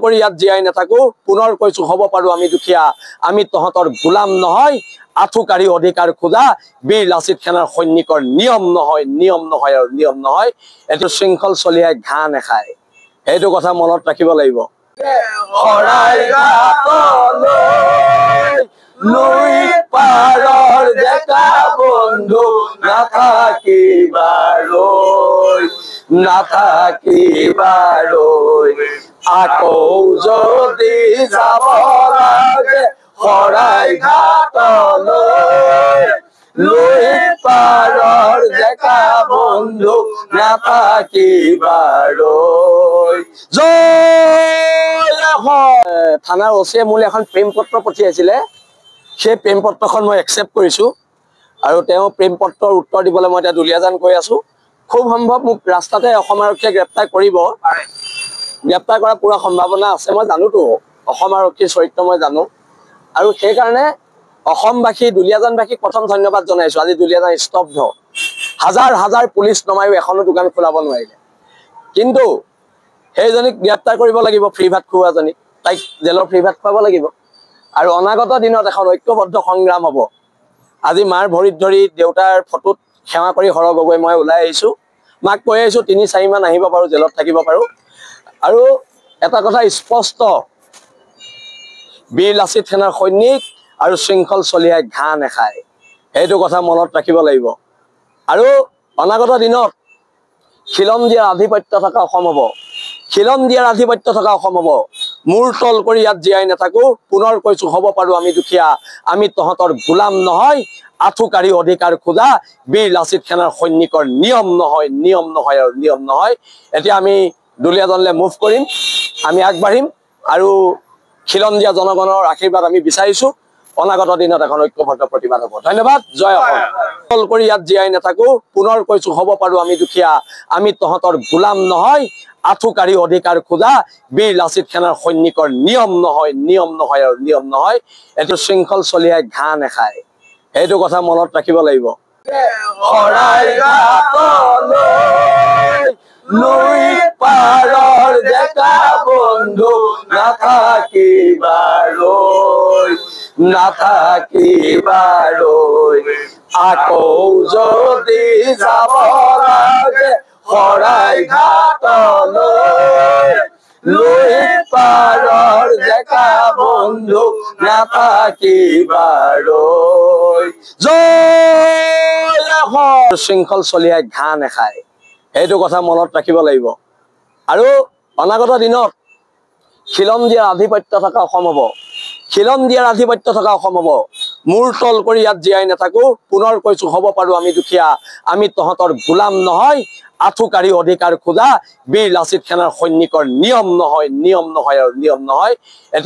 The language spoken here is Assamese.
কৰি ইয়াত জীয়াই নাথাকো পুনৰ কৈছো হ'ব পাৰো আমি দুখীয়া আমি তহঁতৰ গোলাম নহয় আঠুকাৰী অধিকাৰ খোজা বীৰ লাচিত সেনাৰ সৈনিকৰ নিয়ম নহয় আৰু নিয়ম নহয় এটো শৃংখল চলিয়াই ঘাঁ নেখায় এইটো কথা মনত ৰাখিব লাগিব লুই পাৰৰ ডেকা বন্ধু নাথাকিবাৰৈ আকৌ যদি যাব লাগে শৰাই ঘাটলৈ লুই পাৰৰ ডেকা বন্ধু নাথাকিবাৰৈ থানাৰ ওচিয়ে মোলৈ এখন প্ৰেম পত্ৰ পঠিয়াইছিলে সেই প্ৰেম পত্ৰখন মই একচেপ্ট কৰিছো আৰু তেওঁ প্ৰেম পত্ৰৰ উত্তৰ দিবলৈ মই এতিয়া দুলীয়াজান কৈ আছো খুব সম্ভৱ মোক ৰাস্তাতে অসম আৰক্ষীয়ে গ্ৰেপ্তাৰ কৰিব গ্ৰেপ্তাৰ কৰাৰ পুৰা সম্ভাৱনা আছে মই জানোতো অসম আৰক্ষীৰ চৰিত্ৰ মই জানো আৰু সেই কাৰণে অসমবাসী দুলীয়াজানবাসীক প্ৰথম ধন্যবাদ জনাইছো আজি দুলীয়াজান স্তব্ধ হাজাৰ হাজাৰ পুলিচ নমায়ো এখনো দোকান খোলাব নোৱাৰিলে কিন্তু সেইজনীক গ্ৰেপ্তাৰ কৰিব লাগিব ফ্ৰী ভাত খুওৱাজনীক তাইক জেলৰ ফ্ৰী ভাত খুৱাব লাগিব আৰু অনাগত দিনত এখন ঐক্যবদ্ধ সংগ্ৰাম হ'ব আজি মাৰ ভৰিত ধৰি দেউতাৰ ফটোত সেৱা কৰি হৰ গগৈ মই ওলাই আহিছো মাক কৈ আহিছো ৩-৪ মান আহিব পাৰো জেলত থাকিব পাৰো আৰু এটা কথা স্পষ্ট বীৰ লাচিত সেনাৰ সৈনিক আৰু শৃংখল চলিয়াই ঘাঁ নেখায় এইটো কথা মনত ৰাখিব লাগিব আৰু অনাগত দিনত খিলন দিয়াৰ আধিপত্য থকা অসম হ'ব খিলন দিয়াৰ আধিপত্য থকা অসম হ'ব মূৰ তল কৰি ইয়াত জীয়াই নাথাকো পুনৰ কৈছো হ'ব পাৰো আমি দুখীয়া আমি তহঁতৰ গোলাম নহয় আঠুকাৰী অধিকাৰ খোজা বীৰ লাচিত সেনাৰ সৈনিকৰ নিয়ম নহয় আৰু নিয়ম নহয় এতিয়া আমি দুলীয়াজানলৈ মুভ কৰিম আমি আগবাঢ়িম আৰু খিলন দিয়া জনগণৰ আশীৰ্বাদ আমি বিচাৰিছো অনাগত দিনত এখন ঐক্যবদ্ধ প্ৰতিবাদ হ'ব ধন্যবাদ জয় অসম তল কৰি ইয়াত জীয়াই নাথাকো পুনৰ কৈছো হ'ব পাৰো আমি দুখীয়া আমি তহঁতৰ গোলাম নহয় আঠুকাৰী অধিকাৰ খোজা বীৰ লাচিত সেনাৰ সৈনিকৰ নিয়ম নহয় আৰু নিয়ম নহয় এটো শৃংখল চলিয়াই ঘাঁ নেখায় এইটো কথা মনত ৰাখিব লাগিব লুই পাৰৰ ডেকা বন্ধু নাথাকিবাৰৈ আকৌ যদি যাব লাগে শৰাই ঘাটলৈ লুই পাৰৰ ডেকা বন্ধু নাথাকিবাৰৈ শৃংখল চলিয়াই ঘাঁ নেখায় এইটো কথা মনত ৰাখিব লাগিব আৰু অনাগত দিনত খিলন দিয়াৰ আধিপত্য থকা অসম হ'ব খিলন দিয়াৰ আধিপত্য থকা অসম হ'ব মূৰ তল কৰি ইয়াত জীয়াই নাথাকো পুনৰ কৈছো হ'ব পাৰো আমি দুখীয়া আমি তহঁতৰ গোলাম নহয় আঠুকাৰী অধিকাৰ খোজা বীৰ লাচিত সেনাৰ সৈনিকৰ নিয়ম নহয় আৰু নিয়ম নহয়